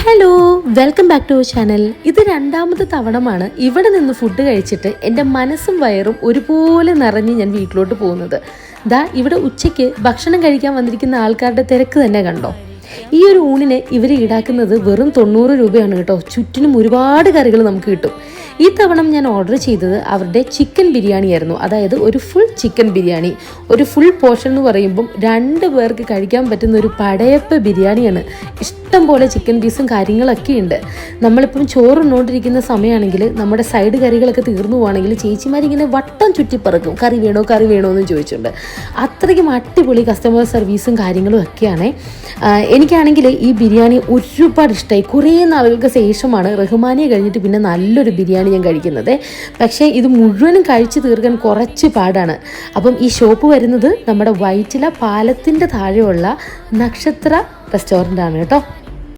Hello, welcome back to our channel. ഇത് രണ്ടാമത്തെ തവണമാണ് ഇവിടെ നിന്ന് ഫുഡ് കഴിച്ചിട്ട് എൻ്റെ മനസ്സും വയറും ഒരുപോലെ നിറഞ്ഞ് ഞാൻ വീട്ടിലോട്ട് പോകുന്നത്. ഇവിടെ ഉച്ചയ്ക്ക് ഭക്ഷണം കഴിക്കാൻ വന്നിരിക്കുന്ന ആൾക്കാരുടെ തിരക്ക് തന്നെ കണ്ടോ. ഈ ഒരു ഊണിന് ഇവർ ഈടാക്കുന്നത് വെറും 90 രൂപയാണ് കേട്ടോ. ചുറ്റിനും ഒരുപാട് കറികൾ നമുക്ക് കിട്ടും. ഈ തവണ ഞാൻ ഓർഡർ ചെയ്തത് അവരുടെ ചിക്കൻ ബിരിയാണി ആയിരുന്നു. അതായത് ഒരു ഫുൾ ചിക്കൻ ബിരിയാണി. ഒരു ഫുൾ പോർഷൻ എന്ന് പറയുമ്പം 2 പേർക്ക് കഴിക്കാൻ പറ്റുന്ന ഒരു പടയപ്പ് ബിരിയാണിയാണ്. ഇഷ്ടം പോലെ ചിക്കൻ പീസും കാര്യങ്ങളൊക്കെ ഉണ്ട്. നമ്മളിപ്പം ചോറുണ്ടോണ്ടിരിക്കുന്ന സമയമാണെങ്കിൽ നമ്മുടെ സൈഡ് കറികളൊക്കെ തീർന്നു പോവാണെങ്കിൽ ചേച്ചിമാരിങ്ങനെ വട്ടം ചുറ്റിപ്പറക്കും, കറി വേണോ എന്ന് ചോദിച്ചിട്ടുണ്ട്. അത്രയ്ക്കും അടിപൊളി കസ്റ്റമർ സർവീസും കാര്യങ്ങളും ഒക്കെയാണ്. എനിക്കാണെങ്കിൽ ഈ ബിരിയാണി ഒരുപാട് ഇഷ്ടമായി. കുറേ നാളുകൾക്ക് ശേഷമാണ് റഹ്മാനിയെ കഴിഞ്ഞിട്ട് പിന്നെ നല്ലൊരു ബിരിയാണി ഞാൻ കഴിക്കുന്നത്. പക്ഷേ ഇത് മുഴുവനും കഴിച്ചു തീർക്കാൻ കുറച്ച് പാടാണ്. അപ്പം ഈ ഷോപ്പ് വരുന്നത് നമ്മുടെ വൈറ്റില പാലത്തിൻ്റെ താഴെയുള്ള നക്ഷത്ര റെസ്റ്റോറൻ്റ് ആണ് കേട്ടോ.